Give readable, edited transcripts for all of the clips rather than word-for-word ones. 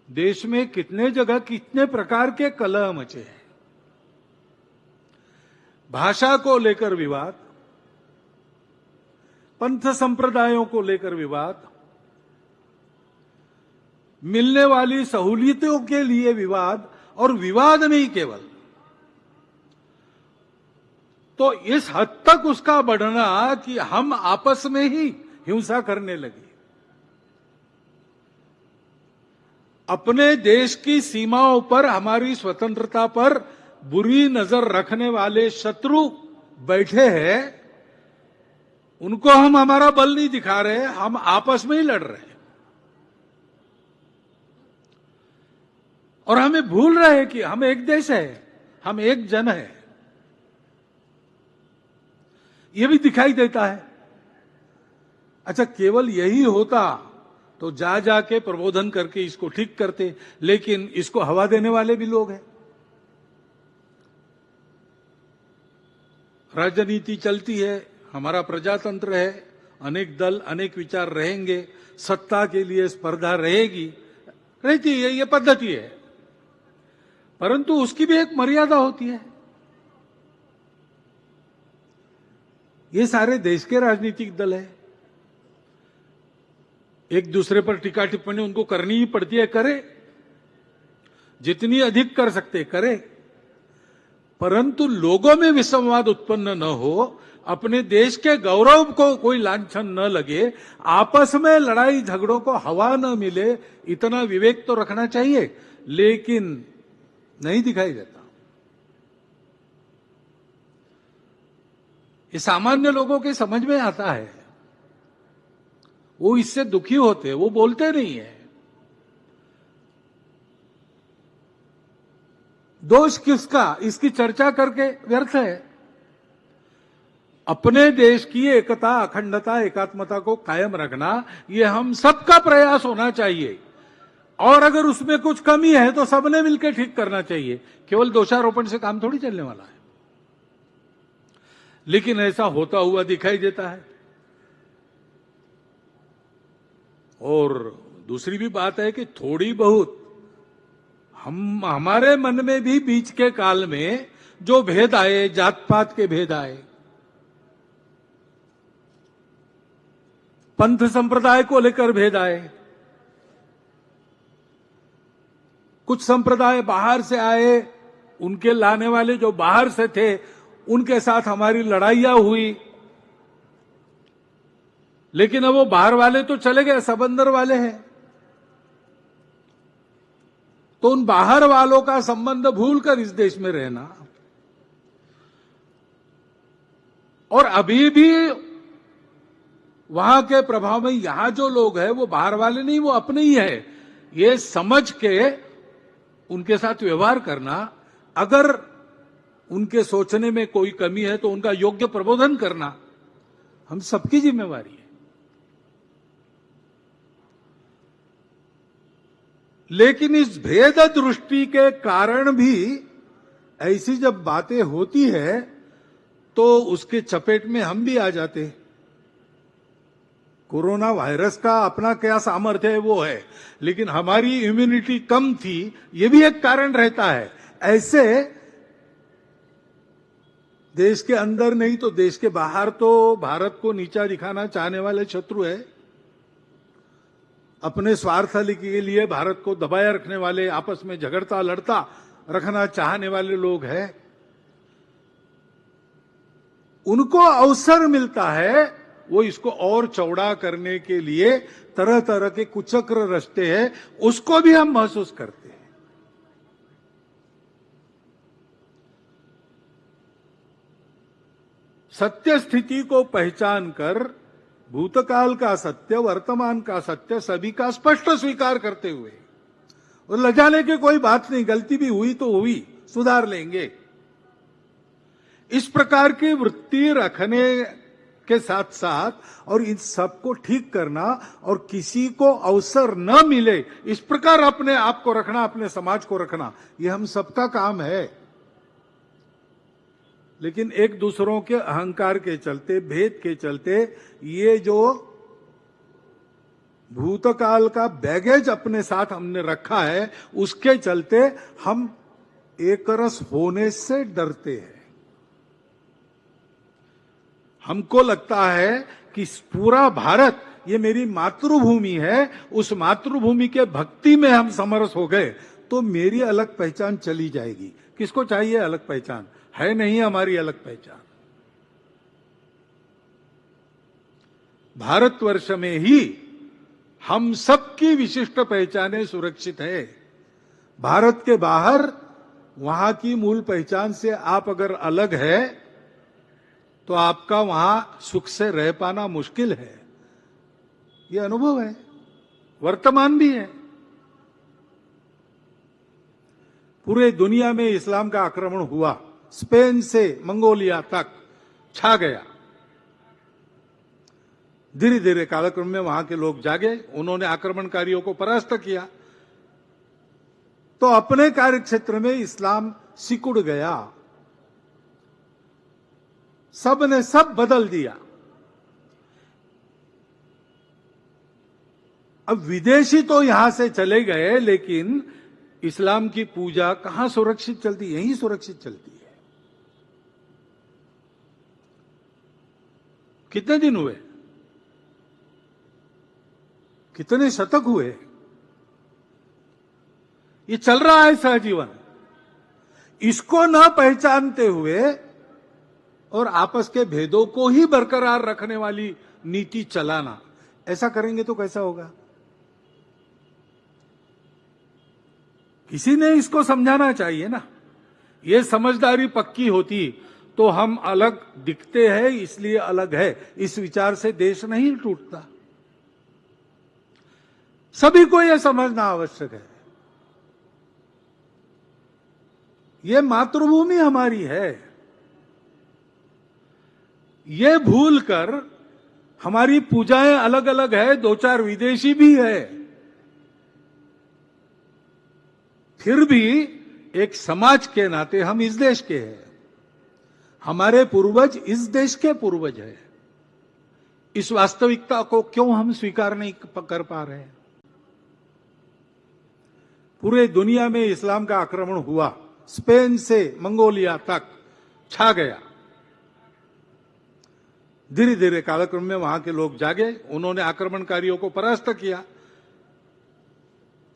देश में कितने जगह कितने प्रकार के कलह मचे हैं। भाषा को लेकर विवाद, पंथ संप्रदायों को लेकर विवाद, मिलने वाली सहूलियतों के लिए विवाद, और विवाद नहीं केवल, तो इस हद तक उसका बढ़ना कि हम आपस में ही हिंसा करने लगे। अपने देश की सीमाओं पर, हमारी स्वतंत्रता पर बुरी नजर रखने वाले शत्रु बैठे हैं, उनको हम हमारा बल नहीं दिखा रहे, हम आपस में ही लड़ रहे हैं। और हमें भूल रहे हैं कि हम एक देश है, हम एक जन है। यह भी दिखाई देता है। अच्छा, केवल यही होता तो जा जाके प्रबोधन करके इसको ठीक करते, लेकिन इसको हवा देने वाले भी लोग हैं। राजनीति चलती है, हमारा प्रजातंत्र है, अनेक दल अनेक विचार रहेंगे, सत्ता के लिए स्पर्धा रहेगी, रहती है, ये पद्धति है। परंतु उसकी भी एक मर्यादा होती है। ये सारे देश के राजनीतिक दल है, एक दूसरे पर टीका टिप्पणी उनको करनी ही पड़ती है, करे, जितनी अधिक कर सकते करे, परंतु लोगों में विसंवाद उत्पन्न न हो, अपने देश के गौरव को कोई लांछन न लगे, आपस में लड़ाई झगड़ों को हवा न मिले, इतना विवेक तो रखना चाहिए, लेकिन नहीं दिखाई देता। ये सामान्य लोगों के समझ में आता है, वो इससे दुखी होते, वो बोलते नहीं है। दोष किसका, इसकी चर्चा करके व्यर्थ है। अपने देश की एकता, अखंडता, एकात्मता को कायम रखना, ये हम सबका प्रयास होना चाहिए। और अगर उसमें कुछ कमी है तो सबने मिलकर ठीक करना चाहिए। केवल दोषारोपण से काम थोड़ी चलने वाला है। लेकिन ऐसा होता हुआ दिखाई देता है। और दूसरी भी बात है कि थोड़ी बहुत हमारे मन में भी बीच के काल में जो भेद आए, जात पात के भेद आए, पंथ संप्रदाय को लेकर भेद आए, कुछ संप्रदाय बाहर से आए, उनके लाने वाले जो बाहर से थे, उनके साथ हमारी लड़ाइयां हुई, लेकिन अब वो बाहर वाले तो चले गए, सब अंदर वाले हैं। तो उन बाहर वालों का संबंध भूलकर इस देश में रहना, और अभी भी वहां के प्रभाव में यहां जो लोग हैं वो बाहर वाले नहीं, वो अपने ही है, ये समझ के उनके साथ व्यवहार करना, अगर उनके सोचने में कोई कमी है तो उनका योग्य प्रबोधन करना हम सबकी जिम्मेवारी है। लेकिन इस भेद दृष्टि के कारण भी ऐसी जब बातें होती है तो उसके चपेट में हम भी आ जाते। कोरोना वायरस का अपना क्या सामर्थ्य है वो है, लेकिन हमारी इम्यूनिटी कम थी, ये भी एक कारण रहता है। ऐसे देश के अंदर नहीं तो देश के बाहर तो भारत को नीचा दिखाना चाहने वाले शत्रु है, अपने स्वार्थ के लिए भारत को दबाए रखने वाले, आपस में झगड़ता लड़ता रखना चाहने वाले लोग हैं। उनको अवसर मिलता है, वो इसको और चौड़ा करने के लिए तरह तरह के कुचक्र रचते हैं, उसको भी हम महसूस करते हैं। सत्य स्थिति को पहचान कर भूतकाल का सत्य, वर्तमान का सत्य सभी का स्पष्ट स्वीकार करते हुए, और लजाने की कोई बात नहीं, गलती भी हुई तो हुई, सुधार लेंगे, इस प्रकार की वृत्ति रखने के साथ साथ और इन सबको ठीक करना, और किसी को अवसर न मिले इस प्रकार अपने आप को रखना, अपने समाज को रखना, यह हम सबका काम है। लेकिन एक दूसरों के अहंकार के चलते, भेद के चलते, ये जो भूतकाल का बैगेज अपने साथ हमने रखा है, उसके चलते हम एकरस होने से डरते हैं। हमको लगता है कि पूरा भारत ये मेरी मातृभूमि है, उस मातृभूमि के भक्ति में हम समरस हो गए तो मेरी अलग पहचान चली जाएगी। किसको चाहिए अलग पहचान? है नहीं हमारी अलग पहचान। भारतवर्ष में ही हम सबकी विशिष्ट पहचानें सुरक्षित है। भारत के बाहर वहां की मूल पहचान से आप अगर अलग है तो आपका वहां सुख से रह पाना मुश्किल है। यह अनुभव है, वर्तमान भी है। पूरे दुनिया में इस्लाम का आक्रमण हुआ, स्पेन से मंगोलिया तक छा गया। धीरे धीरे कालक्रम में वहां के लोग जागे, उन्होंने आक्रमणकारियों को परास्त किया, तो अपने कार्यक्षेत्र में इस्लाम सिकुड़ गया। सब ने सब बदल दिया। अब विदेशी तो यहां से चले गए, लेकिन इस्लाम की पूजा कहां सुरक्षित चलती? यहीं सुरक्षित चलती है। कितने दिन हुए, कितने शतक हुए, ये चल रहा है सहजीवन। इसको न पहचानते हुए और आपस के भेदों को ही बरकरार रखने वाली नीति चलाना, ऐसा करेंगे तो कैसा होगा? किसी ने इसको समझाना चाहिए ना। ये समझदारी पक्की होती तो हम अलग दिखते हैं इसलिए अलग है, इस विचार से देश नहीं टूटता। सभी को यह समझना आवश्यक है। ये मातृभूमि हमारी है। ये भूलकर हमारी पूजाएं अलग अलग है, दो चार विदेशी भी है, फिर भी एक समाज के नाते हम इस देश के हैं। हमारे पूर्वज इस देश के पूर्वज हैं। इस वास्तविकता को क्यों हम स्वीकार नहीं कर पा रहे हैं? पूरे दुनिया में इस्लाम का आक्रमण हुआ, स्पेन से मंगोलिया तक छा गया। धीरे धीरे कालक्रम में वहां के लोग जागे, उन्होंने आक्रमणकारियों को परास्त किया,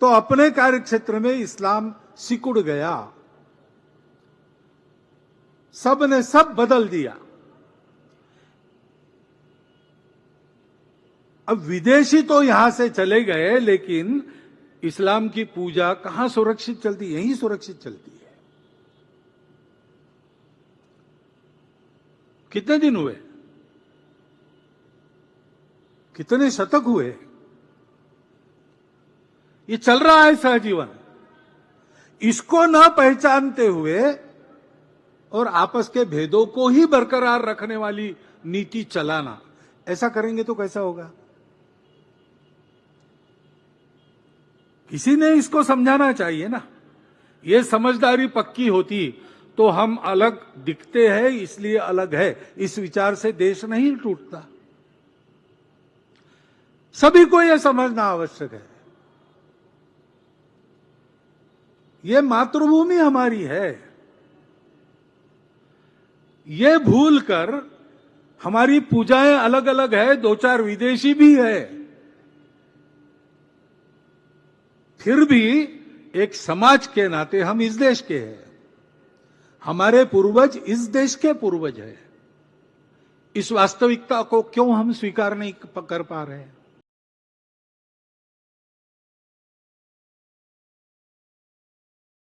तो अपने कार्यक्षेत्र में इस्लाम सिकुड़ गया। सब ने सब बदल दिया। अब विदेशी तो यहां से चले गए, लेकिन इस्लाम की पूजा कहां सुरक्षित चलती? यहीं सुरक्षित चलती है। कितने दिन हुए, कितने शतक हुए, ये चल रहा है सहजीवन। इसको न पहचानते हुए और आपस के भेदों को ही बरकरार रखने वाली नीति चलाना, ऐसा करेंगे तो कैसा होगा? किसी ने इसको समझाना चाहिए ना। ये समझदारी पक्की होती तो हम अलग दिखते हैं इसलिए अलग है, इस विचार से देश नहीं टूटता। सभी को यह समझना आवश्यक है। ये मातृभूमि हमारी है। ये भूलकर हमारी पूजाएं अलग अलग है, दो चार विदेशी भी है, फिर भी एक समाज के नाते हम इस देश के हैं। हमारे पूर्वज इस देश के पूर्वज हैं। इस वास्तविकता को क्यों हम स्वीकार नहीं कर पा रहे हैं?